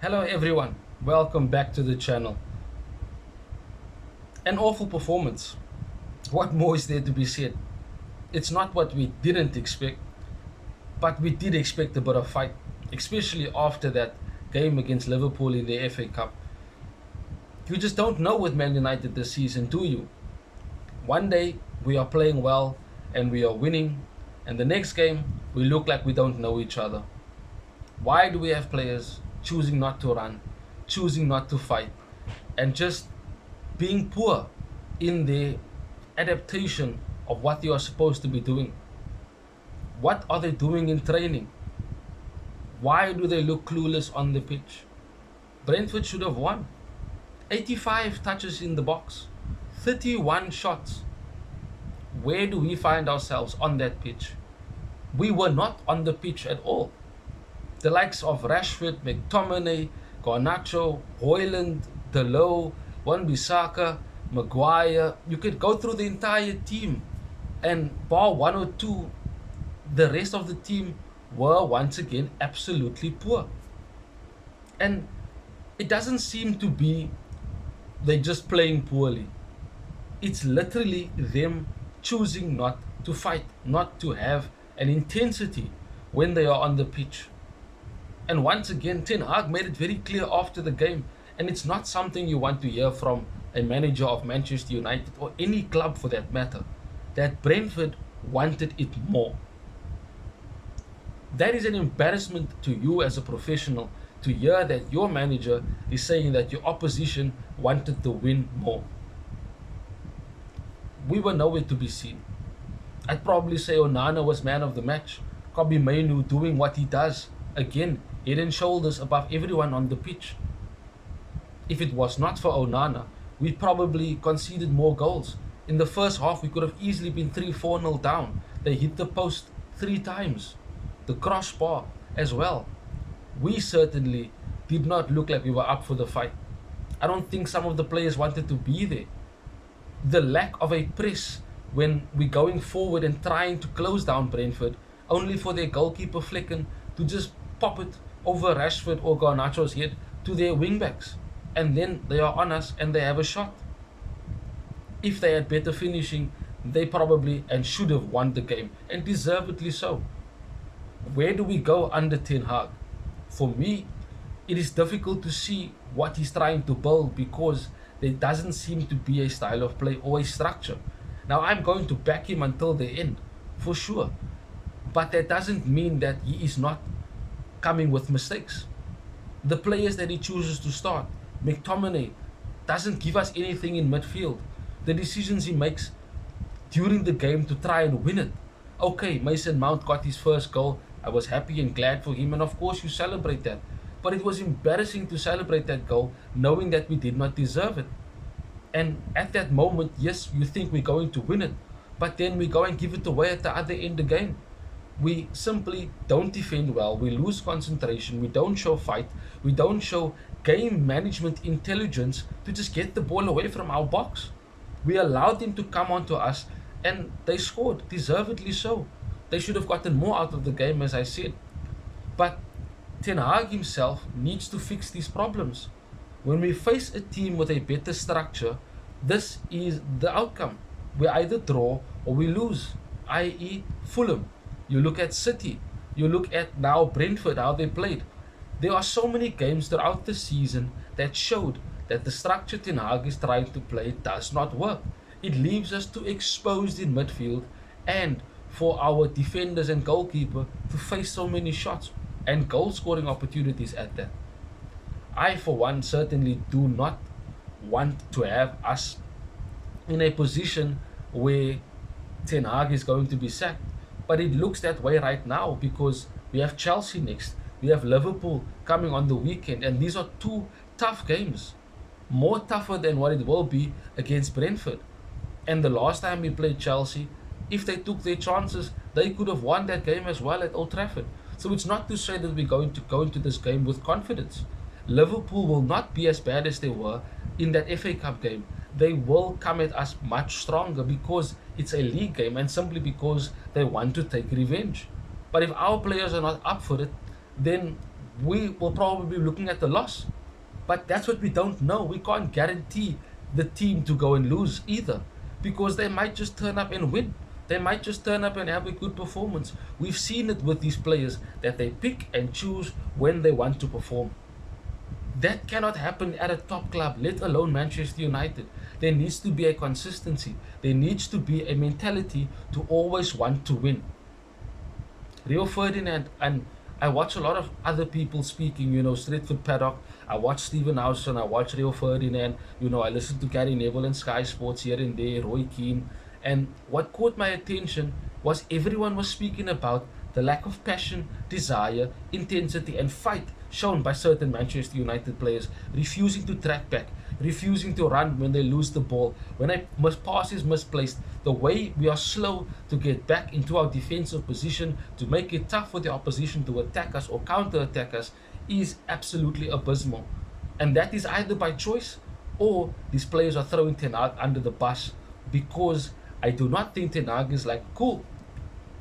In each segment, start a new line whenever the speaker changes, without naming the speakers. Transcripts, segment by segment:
Hello everyone, welcome back to the channel. An awful performance. What more is there to be said? It's not what we didn't expect, but we did expect a bit of fight, especially after that game against Liverpool in the FA Cup. You just don't know with Man United this season, do you? One day we are playing well and we are winning, and the next game we look like we don't know each other. Why do we have players choosing not to run, choosing not to fight, and just being poor in the adaptation of what you are supposed to be doing? What are they doing in training? Why do they look clueless on the pitch? Brentford should have won. 85 touches in the box, 31 shots. Where do we find ourselves on that pitch? We were not on the pitch at all. The likes of Rashford, McTominay, Garnacho, Hoyland, Delo, Wan-Bissaka, Maguire. You could go through the entire team, and bar one or two, the rest of the team were once again absolutely poor. And it doesn't seem to be they're just playing poorly. It's literally them choosing not to fight, not to have an intensity when they are on the pitch. And once again, Ten Hag made it very clear after the game, and it's not something you want to hear from a manager of Manchester United or any club for that matter, that Brentford wanted it more. That is an embarrassment to you as a professional to hear that your manager is saying that your opposition wanted to win more. We were nowhere to be seen. I'd probably say Onana was man of the match. Kobe Mainu doing what he does. Again, head and shoulders above everyone on the pitch. If it was not for Onana, we probably conceded more goals. In the first half, we could have easily been 3-4-0 down. They hit the post 3 times. The crossbar as well. We certainly did not look like we were up for the fight. I don't think some of the players wanted to be there. The lack of a press when we're going forward and trying to close down Brentford, only for their goalkeeper Flecken to just pop it over Rashford or Garnacho's head to their wingbacks. And then they are on us and they have a shot. If they had better finishing, they probably and should have won the game, and deservedly so. Where do we go under Ten Hag? For me, it is difficult to see what he's trying to build because there doesn't seem to be a style of play or a structure. Now, I'm going to back him until the end, for sure. But that doesn't mean that he is not coming with mistakes. The players that he chooses to start, McTominay, doesn't give us anything in midfield. The decisions he makes during the game to try and win it. Okay, Mason Mount got his first goal. I was happy and glad for him, and of course you celebrate that. But it was embarrassing to celebrate that goal knowing that we did not deserve it. And at that moment, yes, you think we're going to win it, but then we go and give it away at the other end again. We simply don't defend well, we lose concentration, we don't show fight, we don't show game management intelligence to just get the ball away from our box. We allowed them to come onto us and they scored, deservedly so. They should have gotten more out of the game, as I said. But Ten Hag himself needs to fix these problems. When we face a team with a better structure, this is the outcome. We either draw or we lose, i.e. Fulham. You look at City, you look at now Brentford, how they played. There are so many games throughout the season that showed that the structure Ten Hag is trying to play does not work. It leaves us too exposed in midfield and for our defenders and goalkeeper to face so many shots and goal scoring opportunities at that. I for one certainly do not want to have us in a position where Ten Hag is going to be sacked. But it looks that way right now because we have Chelsea next. We have Liverpool coming on the weekend, and these are 2 tough games. More tougher than what it will be against Brentford. And the last time we played Chelsea, if they took their chances, they could have won that game as well at Old Trafford. So it's not to say that we're going to go into this game with confidence. Liverpool will not be as bad as they were in that FA Cup game. They will come at us much stronger because it's a league game and simply because they want to take revenge. But if our players are not up for it, then we will probably be looking at the loss. But that's what we don't know. We can't guarantee the team to go and lose either, because they might just turn up and win. They might just turn up and have a good performance. We've seen it with these players that they pick and choose when they want to perform. That cannot happen at a top club, let alone Manchester United. There needs to be a consistency. There needs to be a mentality to always want to win. Rio Ferdinand, and I watch a lot of other people speaking, Stretford Paddock. I watch Stephen Howson, I watch Rio Ferdinand, I listen to Gary Neville and Sky Sports here and there, Roy Keane. And what caught my attention was everyone was speaking about the lack of passion, desire, intensity, and fight shown by certain Manchester United players, refusing to track back, refusing to run when they lose the ball, when a pass is misplaced, the way we are slow to get back into our defensive position to make it tough for the opposition to attack us or counter attack us is absolutely abysmal. And that is either by choice or these players are throwing Ten Hag under the bus, because I do not think Ten Hag is like, cool,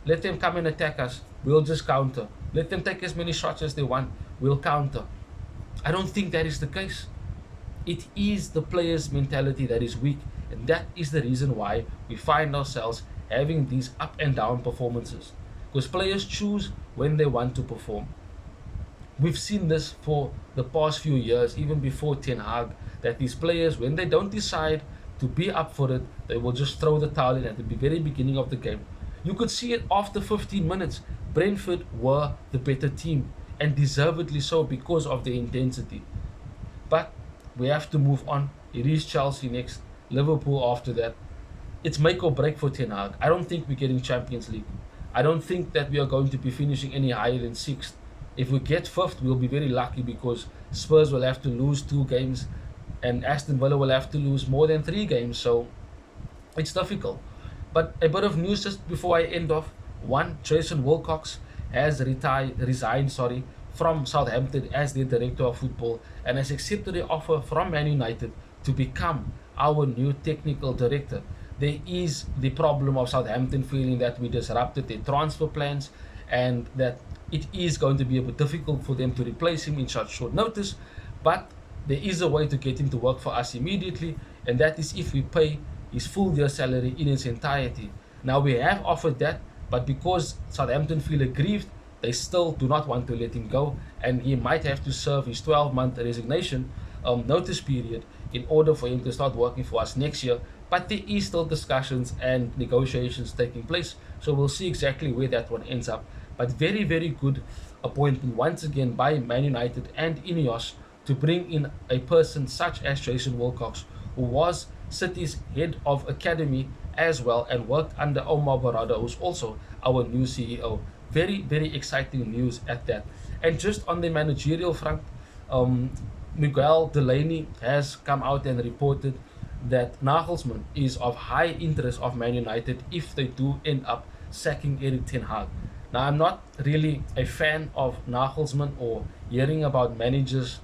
let them come and attack us, we'll just counter. Let them take as many shots as they want, we'll counter. I don't think that is the case. It is the players' mentality that is weak, and that is the reason why we find ourselves having these up and down performances. Because players choose when they want to perform. We've seen this for the past few years, even before Ten Hag, that these players, when they don't decide to be up for it, they will just throw the towel in at the very beginning of the game. You could see it after 15 minutes. Brentford were the better team, and deservedly so because of the intensity. But we have to move on. It is Chelsea next, Liverpool after that. It's make or break for Ten Hag. I don't think we're getting Champions League. I don't think that we are going to be finishing any higher than 6th. If we get 5th, we'll be very lucky, because Spurs will have to lose 2 games and Aston Villa will have to lose more than 3 games. So it's difficult. But a bit of news just before I end off. One, Jason Wilcox has resigned from Southampton as their director of football and has accepted the offer from Man United to become our new technical director. There is the problem of Southampton feeling that we disrupted their transfer plans and that it is going to be a bit difficult for them to replace him in such short notice, but there is a way to get him to work for us immediately, and that is if we pay his full year salary in its entirety. Now, we have offered that, but because Southampton feel aggrieved, they still do not want to let him go, and he might have to serve his 12-month resignation notice period in order for him to start working for us next year. But there is still discussions and negotiations taking place, so we'll see exactly where that one ends up. But very, very good appointment once again by Man United and Ineos to bring in a person such as Jason Wilcox, who was City's head of academy as well and worked under Omar Barada, who's also our new CEO. Very, very exciting news at that. And just on the managerial front, Miguel Delaney has come out and reported that Nagelsmann is of high interest of Man United if they do end up sacking Erik ten Hag. Now, I'm not really a fan of Nagelsmann or hearing about managers,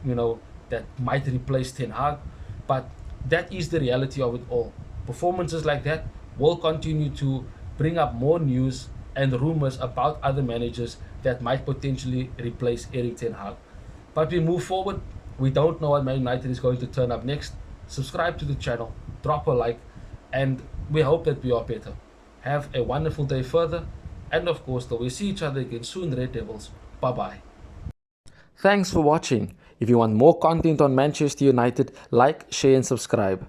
that might replace Ten Hag, but that is the reality of it all. Performances like that will continue to bring up more news and rumors about other managers that might potentially replace Erik ten Hag. But we move forward. We don't know what Man United is going to turn up next. Subscribe to the channel, drop a like, and we hope that we are better. Have a wonderful day further, and of course, till we see each other again soon, Red Devils. Bye-bye. Thanks for watching. If you want more content on Manchester United, like, share and subscribe.